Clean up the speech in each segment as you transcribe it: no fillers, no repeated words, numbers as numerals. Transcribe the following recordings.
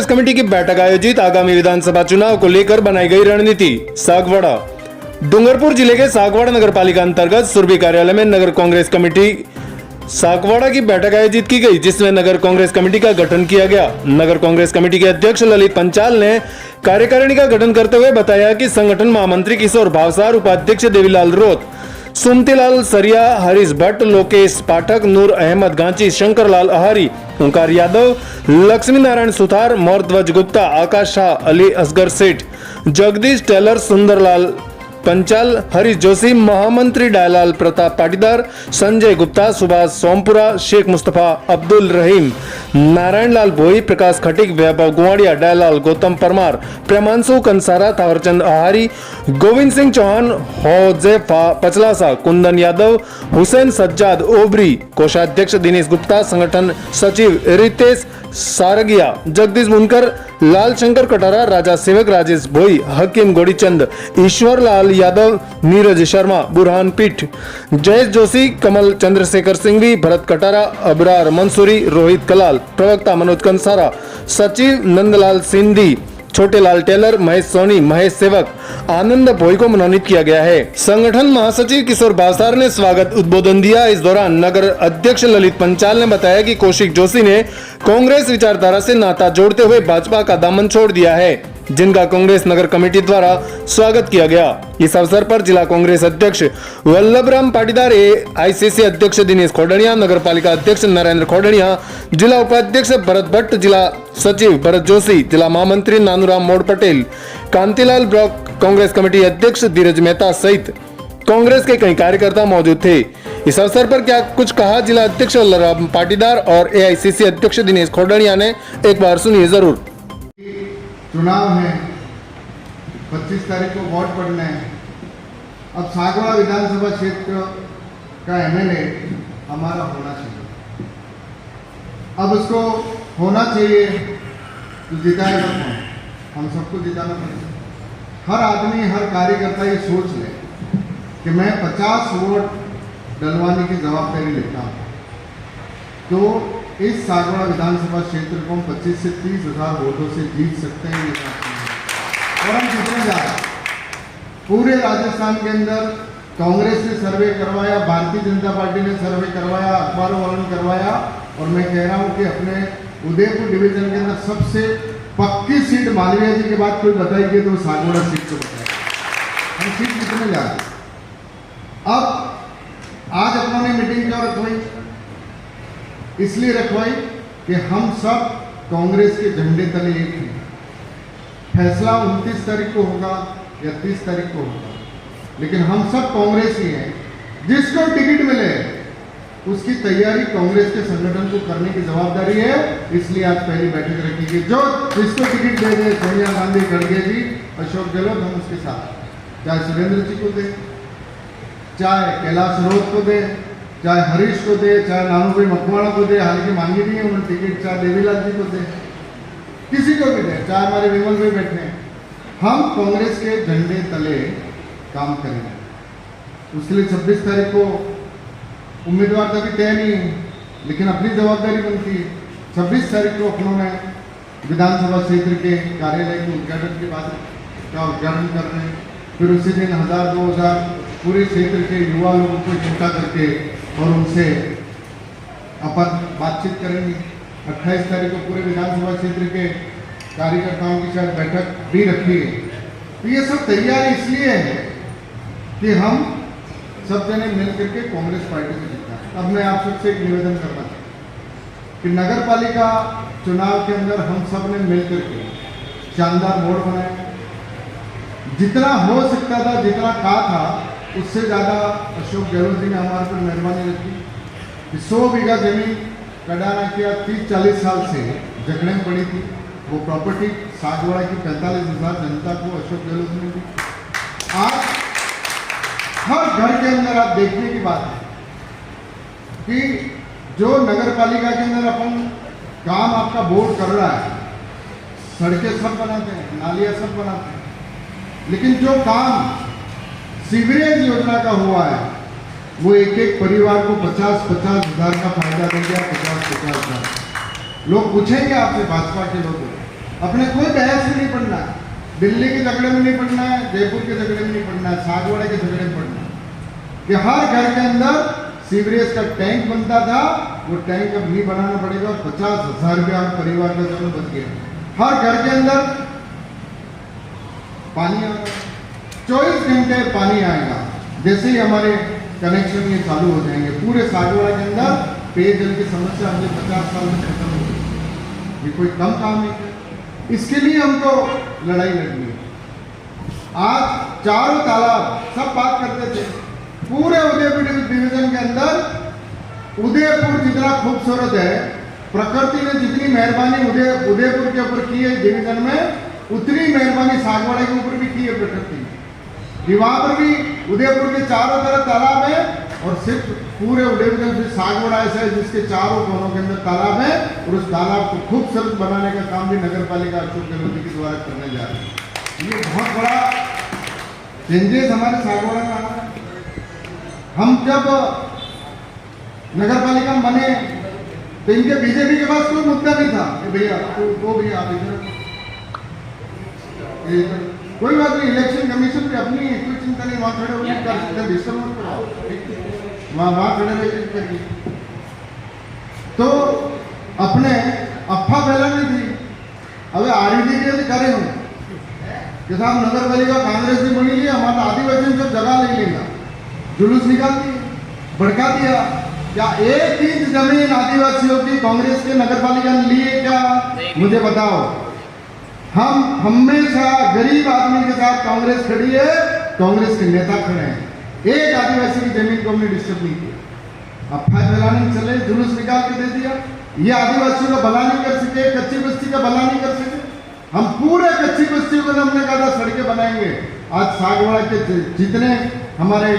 Committee की बैठक आयोजित। आगामी विधानसभा चुनाव को लेकर बनाई गई रणनीति। सागवाड़ा। डूंगरपुर जिले के सागवाड़ा नगर पालिका अंतर्गत सुरभि कार्यालय में नगर कांग्रेस कमेटी सागवाड़ा की बैठक आयोजित की गई, जिसमें नगर कांग्रेस कमेटी का गठन किया गया। नगर कांग्रेस कमेटी के अध्यक्ष ललित पंचाल ने कार्यकारिणी का गठन करते हुए बताया कि संगठन महामंत्री किशोर भावसार, उपाध्यक्ष देवीलाल रोत, सुमतीलाल सरिया, हरीश भट्ट, लोकेश पाठक, नूर अहमद गांची, शंकरलाल आहारी, ओंकार यादव, लक्ष्मी नारायण सुथार, मोरध्वज गुप्ता, आकाश शाह, अली असगर सेठ, जगदीश टेलर, सुंदरलाल पंचाल, हरीश जोशी, महामंत्री डायलाल प्रताप पाटीदार, संजय गुप्ता, सुभाष सोमपुरा, शेख मुस्तफा, अब्दुल रहीम, नारायण लाल भोई, प्रकाश खटिक, वैभव गुवाड़िया, डायलाल गौतम परमार, प्रेमांशु कंसारा, थावरचंद आहारी, गोविंद सिंह चौहान, होजेफा पचलासा, कुंदन यादव, हुसैन सज्जाद ओबरी, कोषाध्यक्ष दिनेश गुप्ता, संगठन सचिव रितेश सारगिया, जगदीश मुनकर, लाल शंकर कटारा, राजा सेवक राजेश भोई, हकीम गोड़ीचंद, ईश्वर लाल यादव, नीरज शर्मा, बुरहान पीठ, जयेश जोशी, कमल चंद्रशेखर सिंघवी, भरत कटारा, अबरार मंसूरी, रोहित कलाल, प्रवक्ता मनोज कंसारा, सचिव नंदलाल सिंधी, छोटे लाल टेलर, महेश सोनी, महेश सेवक, आनंद भोई को मनोनीत किया गया है। संगठन महासचिव किशोर भावसार ने स्वागत उद्बोधन दिया। इस दौरान नगर अध्यक्ष ललित पंचाल ने बताया कि कौशिक जोशी ने कांग्रेस विचारधारा से नाता जोड़ते हुए भाजपा का दामन छोड़ दिया है, जिनका कांग्रेस नगर कमेटी द्वारा स्वागत किया गया। इस अवसर पर जिला कांग्रेस अध्यक्ष वल्लभराम पाटीदार, AICC अध्यक्ष दिनेश खोडणिया, नगर पालिका अध्यक्ष नरेंद्र खोडणिया, जिला उपाध्यक्ष भरत भट्ट, जिला सचिव भरत जोशी, जिला महामंत्री नानूराम मोड़ पटेल, कांतिलाल ब्लॉक कांग्रेस कमेटी अध्यक्ष धीरज मेहता सहित कांग्रेस के कई कार्यकर्ता मौजूद थे। इस अवसर पर क्या कुछ कहा जिला अध्यक्ष वल्लभराम पाटीदार और AICC अध्यक्ष दिनेश खोडणिया ने, एक बार सुनिए जरूर। चुनाव है, 25 तारीख को वोट पड़ना है। अब सागवाड़ा विधानसभा क्षेत्र का MLA हमारा होना चाहिए। अब उसको होना चाहिए तो जिताएगा कौन? हम सबको जिताना पड़ेगा। हर आदमी, हर कार्यकर्ता ये सोच ले कि मैं 50 वोट डलवाने की जवाबदारी लेता हूँ, तो इस सागवाड़ा विधानसभा क्षेत्र को हम 25 से 30 हजार वोटों से जीत सकते हैं। और हम जीतने जा रहे हैं। पूरे राजस्थान के अंदर कांग्रेस ने सर्वे करवाया, भारतीय जनता पार्टी ने सर्वे करवाया, अखबारों वालों ने करवाया, और मैं कह रहा हूं कि अपने उदयपुर डिवीजन के अंदर सबसे पक्की सीट मालवीय जी के बाद कोई बताएगी तो सागवाड़ा सीट को बताएगी। हम सीट जीतने जा रहे हैं। अब आज अपनों ने मीटिंग क्यों रखवाई? इसलिए रखवाई कि हम सब कांग्रेस के झंडे तले एक हैं। फैसला 29 तारीख को होगा या 30 तारीख को होगा, लेकिन हम सब कांग्रेस ही हैं। जिसको टिकट मिले उसकी तैयारी कांग्रेस के संगठन को करने की जवाबदारी है। इसलिए आज पहली बैठक रखी गई। जो जिसको टिकट दे दे, सोनिया गांधी, खड़गे जी, अशोक गहलोत, हम उसके साथ, चाहे सुरेंद्र जी को दे, चाहे कैलाश रोत को दे, चाहे हरीश को दे, चाहे नानूभाई मकवाड़ा को दे, हालांकि मांगी नहीं है उन्होंने टिकट, चाहे देवीलाल जी को दे, किसी को भी दे, चाहे हमारे विमल भाई बैठे हैं, हम कांग्रेस के झंडे तले काम करेंगे। उसके लिए 26 तारीख को उम्मीदवार तभी तय नहीं है, लेकिन अपनी जवाबदारी बनती है। 26 तारीख को अपनों ने विधानसभा क्षेत्र के कार्यालय के उद्घाटन के बाद का उद्घाटन कर रहे हैं। फिर उसी दिन 1000-2000 पूरे क्षेत्र के युवा लोगों को इकट्ठा करके और उनसे अपन बातचीत करेंगे। 28 तारीख को पूरे विधानसभा क्षेत्र के कार्यकर्ताओं की शायद बैठक भी रखी है। तो ये सब तैयारी इसलिए है कि हम सब जने मिल करके कांग्रेस पार्टी से जीता है। अब मैं आप सबसे एक निवेदन करना चाहता कि नगर पालिका चुनाव के अंदर हम सब ने मिल करके शानदार मोड़ बनाया। जितना हो सकता था, जितना कहा था, उससे ज़्यादा अशोक गहलोत जी ने हमारे पर मेहरबानी रखी। 100 बीघा जमीन कटाना किया, 30-40 साल से झगड़े में पड़ी थी। वो प्रॉपर्टी सागवाड़ा की 45,000 जनता को अशोक गहलोत ने दी। आज हर घर के अंदर आप देखने की बात है कि जो नगर पालिका के अंदर अपन काम आपका बोर्ड कर रहा है, सड़कें सब बनाते हैं, नालियाँ सब बनाते हैं, लेकिन जो काम सीवरेज योजना का हुआ है वो एक एक परिवार को 50-50 हजार का फायदा दे गया। 50-50 हजार। लोग पूछेंगे आपसे, भाजपा के लोग, अपने कोई बहस में नहीं पड़ना है, दिल्ली के झगड़े में नहीं पड़ना है, जयपुर के झगड़े में नहीं पड़ना है, सागवाड़ा के झगड़े में पड़ना है कि हर घर के अंदर सीवरेज का टैंक बनता था, वो टैंक अब नहीं बनाना पड़ेगा। 50,000 रुपया परिवार का दोनों बच गया। हर घर के अंदर पानी आएगा, 24 घंटे पानी आएगा। जैसे ही हमारे कनेक्शन ये चालू हो जाएंगे, पूरे सागवाड़ा के अंदर पेयजल की समस्या अगले 50 साल में खत्म हो जाएगी। ये कोई कम काम नहीं है, इसके लिए हमको लड़ाई लड़नी है। आज चारों तालाब सब बात करते थे, पूरे उदयपुर डिवीजन के अंदर उदयपुर जितना खूबसूरत है, प्रकृति ने जितनी मेहरबानी उदयपुर के ऊपर की है डिवीजन में, उतनी मेहरबानी सागवाड़ा के ऊपर भी की है प्रकृति ने। वहां पर भी उदयपुर के चारों तरफ तालाब है और सिर्फ पूरे उदयपुर में सागवाड़ा ऐसा है जिसके चारों कोनों के अंदर तालाब है, और उस तालाब को खूबसूरत बनाने का काम भी नगर पालिका अशोक गहलोत जी के द्वारा करने जा रहे हैं। ये बहुत बड़ा चेंजेस हमारे सागवाड़ा में आ रहा है। हम जब नगर पालिका में बने तो इनके बीजेपी के पास कोई मुद्दा नहीं था कि भैया वो भैया आप इधर, कोई बात नहीं, इलेक्शन कमीशन की अपनी कोई चिंता नहीं, वहां खड़े होकर कर सकते, डिस्टर्ब मत करो, वहां खड़े रह करिए। तो अपने अफवाह फैलानी थी, अब आरईडी के लिए करे हम कि साहब नगर पालिका कांग्रेस की बनी है, हमारा आदिवासी सब जगह ले लेगा, जुलूस निकाल दिए, भड़का दिया। क्या एक इंच जमीन आदिवासियों की कांग्रेस के नगर पालिका ने ली है क्या? मुझे बताओ। हम हमेशा गरीब आदमी के साथ कांग्रेस खड़ी है, कांग्रेस के नेता खड़े हैं। एक आदिवासी की जमीन को हमने डिस्टर्ब नहीं किया। अफवाह फैलाने चले, जुलूस निकाल के दे दिया। ये आदिवासियों का भला नहीं कर सके, कच्ची बस्ती का भला नहीं कर सके। हम पूरे कच्ची बस्तियों को हमने कहा था सड़कें बनाएंगे। आज सागवाड़ा के जितने हमारे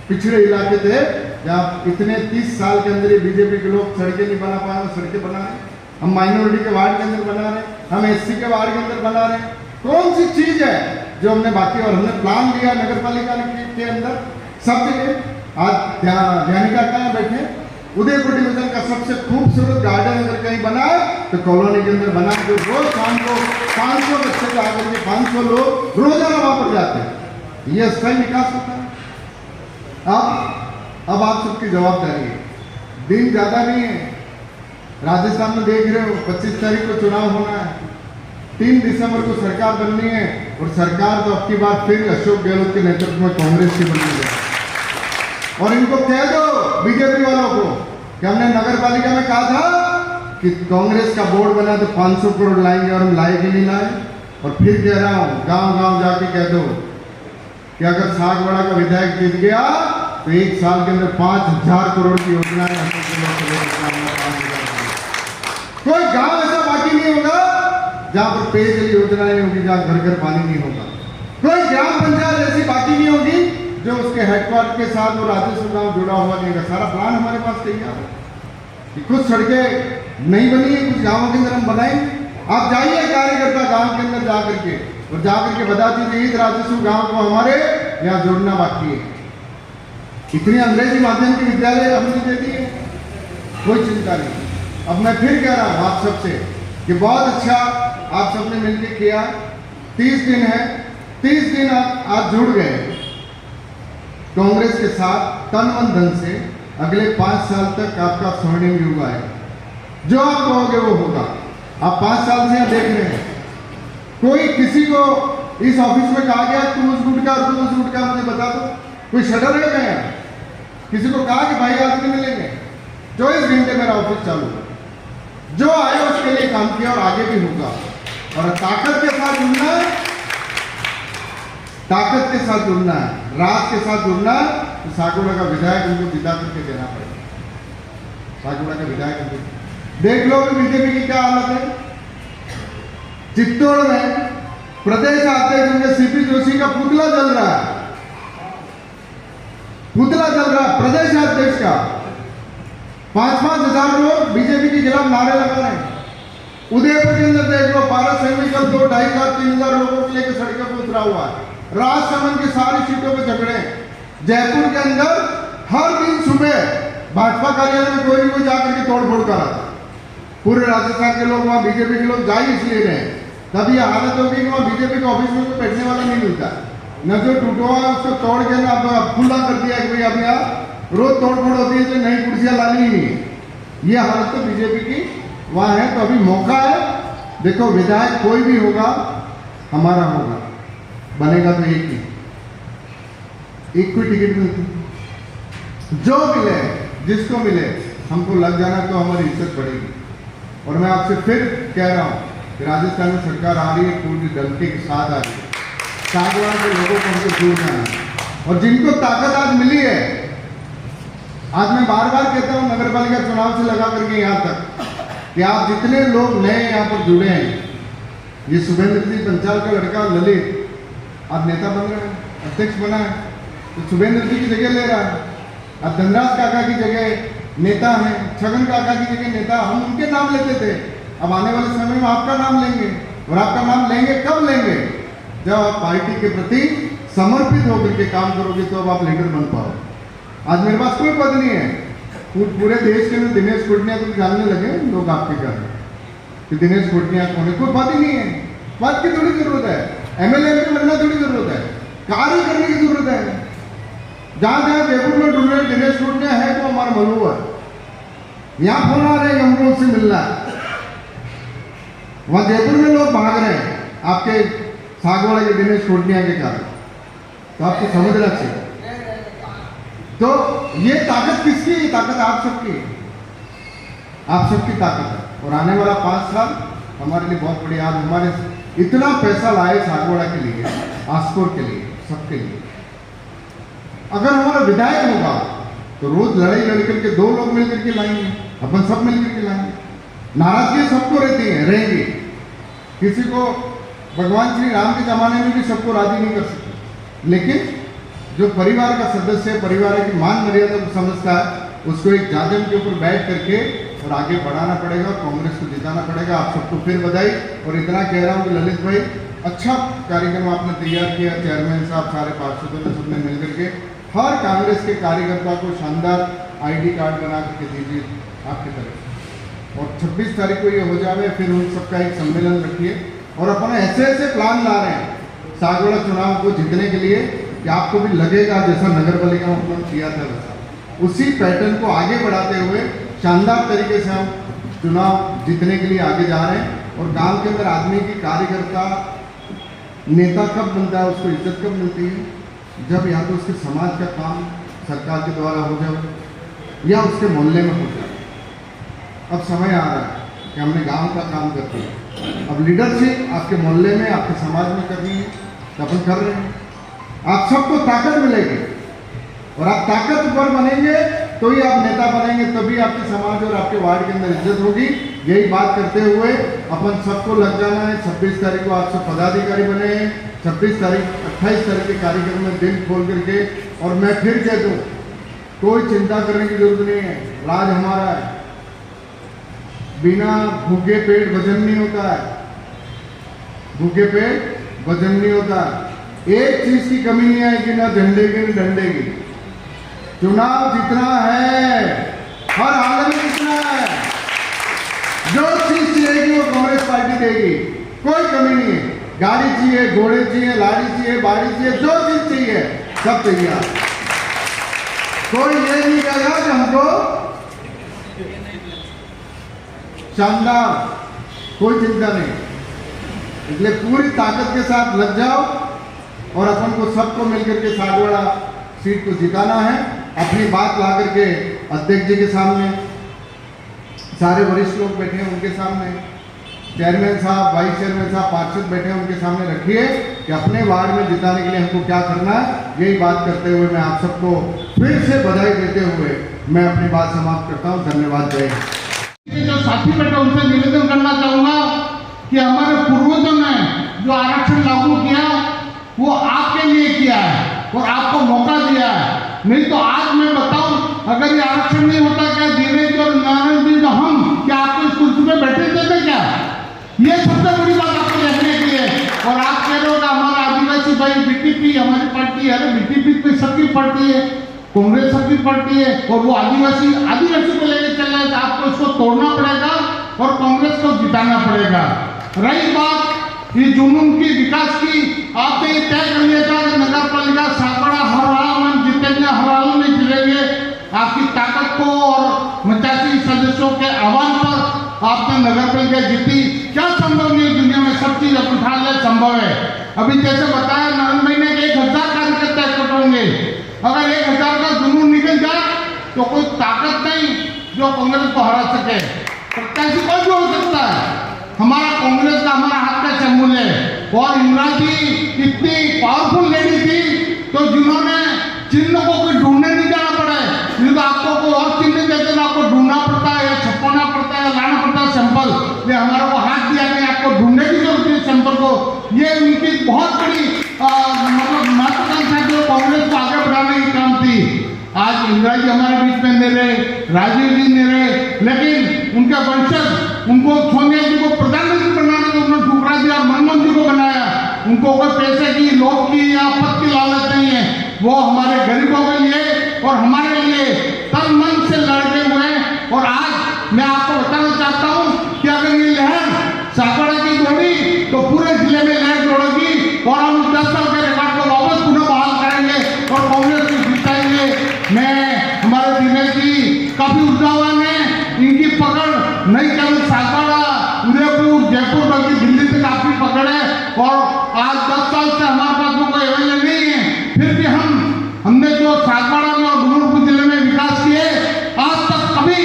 पिछड़े इलाके थे, जहाँ इतने 30 साल के अंदर बीजेपी के लोग सड़कें नहीं बना पाए, सड़कें बना रहे। हम माइनॉरिटी के वार्ड के अंदर बना रहे, हम एससी के वार्ड के अंदर बना रहे। कौन सी चीज है जो हमने बाकी, और हमने प्लान लिया नगर पालिका के अंदर सब जगह। आज ध्यानिका कहाँ बैठे, उदयपुर डिवीजन का सबसे खूबसूरत गार्डन अगर कहीं बना है तो कॉलोनी के अंदर बना, जो रोज शाम को 500 बच्चे को आकर के 500 लोग रोजाना वहां पर जाते हैं। ये स्थायी विकास होता है। अब आप सबकी जवाबदारी है, दिन ज्यादा नहीं है। राजस्थान में देख रहे हो 25 तारीख को चुनाव होना है, 3 दिसंबर को सरकार बननी है, और सरकार तो अब की बार फिर अशोक गहलोत के नेतृत्व में कांग्रेस की बननी है। और इनको कह दो बीजेपी वालों को कि हमने नगर पालिका में कहा था कि कांग्रेस का बोर्ड बना तो 500 करोड़ लाएंगे, और हम लाए कि नहीं लाए। और फिर कह रहा हूं, गांव गांव जाके कह दो कि अगर सागवाड़ा का विधायक जीत गया तो 1 साल के अंदर 5,000 करोड़ की योजनाएं, कोई गांव ऐसा बाकी नहीं होगा जहां पर पेयजल योजनाएं नहीं होगी, जहां घर घर पानी नहीं होगा। कोई ग्राम पंचायत ऐसी बाकी नहीं होगी जो उसके हेडक्वार्टर के साथ वो राजस्व गांव जुड़ा हुआ नहीं होगा। सारा प्लान हमारे पास तैयार है। कुछ सड़कें नहीं बनी है, कुछ गांवों के अंदर हम बनाएंगे। आप जाइए कार्यकर्ता गांव के अंदर जाकर के, और जाकर के बता दीजिए इस राजस्व गांव को हमारे यहाँ जोड़ना बाकी है। इतनी अंग्रेजी माध्यम के विद्यालय हमने दे दिए, कोई चिंता नहीं। अब मैं फिर कह रहा हूं आप सबसे कि बहुत अच्छा आप सबने मिलकर किया। 30 दिन है, 30 दिन आप आज जुड़ गए कांग्रेस के साथ तन मन धन से। अगले 5 साल तक आपका स्वर्णिम युग है, जो आप कहोगे वो होगा। आप 5 साल से देख रहे हैं, कोई किसी को इस ऑफिस में कहा गया तू उस गुटका तू उस गुटका, मुझे बता दो कोई शटर है क्या? किसी को कहा कि भाई आज नहीं मिलेंगे? 24 घंटे मेरा ऑफिस चालू है, जो आए उसके लिए काम किया और आगे भी होगा। और ताकत के साथ जुड़ना है, ताकत के साथ जुड़ना है, राज के साथ जुड़ना है। तो सागवाड़ा का विधायक उनको जिता करके देना पड़ेगा। सागवाड़ा का विधायक देख लो बीजेपी की क्या हालत है। चित्तौड़ में प्रदेश अध्यक्ष उनके सीपी जोशी का पुतला जल रहा है, पुतला जल रहा है प्रदेश अध्यक्ष का। 5-5 हजार लोग बीजेपी के खिलाफ नारे लगा रहे हैं। उदयपुर के अंदर देख लो, भारत सैनिक 2, 2,500, 3,000 लोगों के लेकर सड़कों पर उतरा हुआ है। राजसमंद की सारी सीटों पर झगड़े। जयपुर के अंदर हर दिन सुबह भाजपा कार्यालय में कोई न कोई जाकर के तोड़फोड़ कर रहा था। पूरे राजस्थान के लोग वहाँ बीजेपी के लोग जा ही इसलिए रहे हैं। तब ये हालत होगी कि वहाँ बीजेपी के ऑफिस में कोई बैठने वाला नहीं मिलता। न जो टूटा हुआ है उसको तोड़ के ना अब खुला कर दिया कि भाई अब यहाँ रोज तोड़ फोड़ होती है तो नई कुर्सियां लानी ही नहीं है। ये हालत तो बीजेपी की वहाँ है। तो अभी मौका है, देखो विधायक कोई भी होगा हमारा होगा, बनेगा तो एक कोई टिकट मिलती, जो मिले जिसको मिले हमको लग जाना तो हमारी इज्जत बढ़ेगी। और मैं आपसे फिर कह रहा हूँ कि राजस्थान में सरकार आ रही है, पूरी डंके के साथ आ रही है। सागवाड़ा के लोगों को हमको दूर जाना है। और जिनको ताकत आज मिली है, आज मैं बार बार कहता हूँ नगर पालिका चुनाव से लगा करके यहाँ तक कि आप जितने लोग नए यहाँ पर जुड़े हैं, ये शुभेंद्र सिंह पंचाल का लड़का ललित आज नेता बन रहा है, अध्यक्ष बना है, तो शुभेंद्र जी की जगह ले रहा है। अब धनराज काका की जगह नेता है, छगन काका की जगह नेता, हम उनके नाम लेते थे। अब आने वाले समय में आपका नाम लेंगे, और आपका नाम लेंगे कब लेंगे? जब आप पार्टी के प्रति समर्पित होकर के काम करोगे तो अब आप लीडर बन पाओ। आज मेरे पास कोई पद नहीं है, पूरे देश के अंदर दिनेश कोटनिया को जानने लगे लोग आपके घर कि दिनेश कोटनिया कौन है। कोई पद ही नहीं है, पद की थोड़ी जरूरत है, एमएलए में बनना थोड़ी जरूरत है, कार्य करने की जरूरत है। जहां जहां जयपुर में ढूंढ रहे दिनेश कोटनिया है तो हमारा मलबू है, यहाँ फोन आ रहे हैं हमको उससे मिलना है। वहां जयपुर में लोग भाग रहे हैं आपके सागवाड़ा के दिनेश कोटनिया के कारण, तो आपको समझना चाहिए। तो ये ताकत किसकी? ये ताकत आप सबकी है, आप सबकी ताकत है। और आने वाला 5 साल हमारे लिए बहुत बड़ी। आज हमारे इतना पैसा लाए सागवाड़ा के लिए, आसपुर के लिए, सबके लिए। अगर हमारा विधायक होगा तो रोज लड़ाई लड़ करके 2 लोग मिलकर के लाएंगे, अपन सब मिलकर के लाएंगे। नाराजगी सबको रहती है, रहेंगी। किसी को भगवान श्री राम के जमाने में भी सबको राजी नहीं कर सकते, लेकिन जो परिवार का सदस्य है, परिवार की मान मर्यादा को समझता है, उसको एक जाजम के ऊपर बैठ करके और आगे बढ़ाना पड़ेगा, कांग्रेस को जिताना पड़ेगा। आप सबको फिर बधाई। और इतना कह रहा हूँ कि ललित भाई अच्छा कार्यक्रम आपने तैयार किया, चेयरमैन साहब सारे पार्षदों ने सबने मिलकर के हर कांग्रेस के कार्यकर्ता को शानदार ID कार्ड बना करके दीजिए आपकी तरफ। और 26 तारीख को ये हो जाए, फिर उन सबका एक सम्मेलन रखिए। और अपन ऐसे ऐसे प्लान ला रहे हैं सागवाड़ा चुनाव को जीतने के लिए कि आपको भी लगेगा जैसा नगर पालिका में अपन किया था वैसा, उसी पैटर्न को आगे बढ़ाते हुए शानदार तरीके से हम चुनाव जीतने के लिए आगे जा रहे हैं। और गांव के अंदर आदमी की कार्यकर्ता नेता कब बनता है, उसको इज्जत कब मिलती है? जब या तो उसके समाज का काम सरकार के द्वारा हो जाए या उसके मोहल्ले में हो जाए। अब समय आ रहा है कि हमने गांव का काम करते हैं। अब लीडरशिप आपके मोहल्ले में, आपके समाज में करनी है, तो अपन कर रहे हैं। आप सबको ताकत मिलेगी और आप ताकतवर बनेंगे तो ही आप नेता बनेंगे, तभी आपके समाज और आपके वार्ड के अंदर इज्जत होगी। यही बात करते हुए अपन सबको लग जाना है। 26 तारीख को आप सब पदाधिकारी बने हैं, 26 तारीख 28 तारीख के कार्यक्रम में दिल खोल करके। और मैं फिर कह दूँ, कोई चिंता करने की जरूरत नहीं है, राज हमारा है। बिना भूखे पेट वजन नहीं होता है, भूखे पेट वजन नहीं होता है। एक चीज की कमी नहीं आएगी, ना झंडे की ना डंडे की। चुनाव जीतना है, हर हाल में जीतना है। जो चीज चाहिएगी वो कांग्रेस पार्टी देगी, कोई कमी नहीं है। गाड़ी चाहिए, घोड़े चाहिए, लाड़ी चाहिए, बाड़ी चाहिए, जो चीज चाहिए सब चाहिए। कोई ये नहीं कहेगा कि हमको शानदार, कोई चिंता नहीं। इसलिए पूरी ताकत के साथ लग जाओ और अपन को सबको मिलकर के सागवाड़ा सीट को जिताना है। अपनी बात ला करके अध्यक्ष जी के सामने, सारे वरिष्ठ लोग बैठे हैं उनके सामने, चेयरमैन साहब, वाइस चेयरमैन साहब, पार्षद बैठे हैं उनके सामने रखिए कि अपने वार्ड में जिताने के लिए हमको क्या करना है। यही बात करते हुए मैं आप सबको फिर से बधाई देते हुए मैं अपनी बात समाप्त करता हूँ। धन्यवाद। जय हिंद। जो साथी बैठे उनसे निवेदन करना चाहूंगा कि हमारे पूर्वजों ने जो आरक्षण लागू किया वो आपके लिए किया है और आपको मौका दिया है। नहीं तो आज मैं बताऊं, अगर ये आरक्षण नहीं होता, क्या देवेंद्र और नारायण जी हम क्या आपको इस कुर्सी पे बैठे देते क्या? ये सबसे बड़ी बात आपको देखने के लिए। और आप कह रहे हो हमारा आदिवासी भाई बीटीपी हमारी पार्टी है, अरे बीटीपी तो सबकी पार्टी है, कांग्रेस सबकी पार्टी है, और वो आदिवासी को लेकर चल रहे हैं, तो आपको इसको तोड़ना पड़ेगा और कांग्रेस को जिताना पड़ेगा। रही बात ये जुनून की विकास की, आपने ये तय कर लिया था कि नगर पालिका सागवाड़ा हर हाल में जीतेंगे, हर हाल में जीतेंगे। आपकी ताकत को और 85 सदस्यों के आह्वान पर आपने नगर पालिका जीती। क्या संभव नहीं दुनिया में, सब चीज उठा ले संभव है। अभी जैसे बताया 9 महीने के 1000 कार्यकर्ता इकट्ठे होंगे। अगर 1000 का जुनून निकल जाए तो कोई ताकत नहीं जो कांग्रेस को हरा सके। प्रत्याशी कोई भी हो सकता है, हमारा कांग्रेस का हमारा हाथ का चमूल है। और इंदिरा जी इतनी पावरफुल लेडी थी तो जिन्होंने चिन्ह को कोई ढूंढने नहीं जाना पड़े, नहीं तो आपको कोई और चिन्ह देते ना, आपको ढूंढना पड़ता है या छपाना पड़ता है, लाना पड़ता है सैंपल। ये हमारे को हाथ दिया नहीं, आपको ढूंढने की जरूरत है सैंपल को। ये उनकी बहुत बड़ी मतलब महत्वाकांक्षा जो कांग्रेस को आगे बढ़ाने की काम थी। आज इंदिरा जी हमारे बीच में नहीं रहे, राजीव जी नहीं रहे, लेकिन उनके वंशज उनको सोनिया जी को प्रधानमंत्री बनाने को उन्होंने ठुकरा दिया, मनमोहन जी को बनाया। उनको कोई पैसे की, लोभ की या पद की लालच नहीं है। वो हमारे गरीबों के लिए और हमारे लिए तन मन से लड़ते हुए। और आज मैं आपको बताना चाहता हूँ कि अगर ये लहर सागवाड़ा की दौड़ी तो पूरे जिले में लहर दौड़ेगी और हम 10 साल के रिकॉर्ड को वापस पुनः बहाल करेंगे और कांग्रेस को जिताएंगे। मैं हमारे दिनेश जी काफी ऊर्जावान है, इनकी पकड़ नहीं केवल सागवाड़ा, उदयपुर, जयपुर बल्कि दिल्ली तक काफी पकड़ है। और आज 10 साल से हमारे पास कोई एवं नहीं है, फिर भी हमने जो सागवाड़ा में और डूंगरपुर जिले में विकास किए, आज तक कभी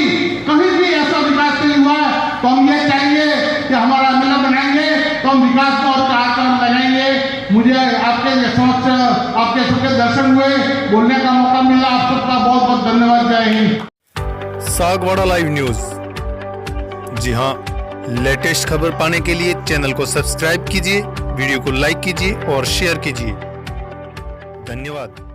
कहीं भी ऐसा विकास नहीं हुआ है। तो हम ये चाहेंगे कि हमारा एमएलए बनाएंगे तो हम विकास को और कार्यक्रम लगाएंगे। मुझे आपके समक्ष आपके सबके दर्शन हुए, बोलने का मौका मिला, आप सबका बहुत बहुत धन्यवाद। जय हिंद। Sagwara live news. जी हाँ, लेटेस्ट खबर पाने के लिए चैनल को सब्सक्राइब कीजिए, वीडियो को लाइक कीजिए और शेयर कीजिए। धन्यवाद।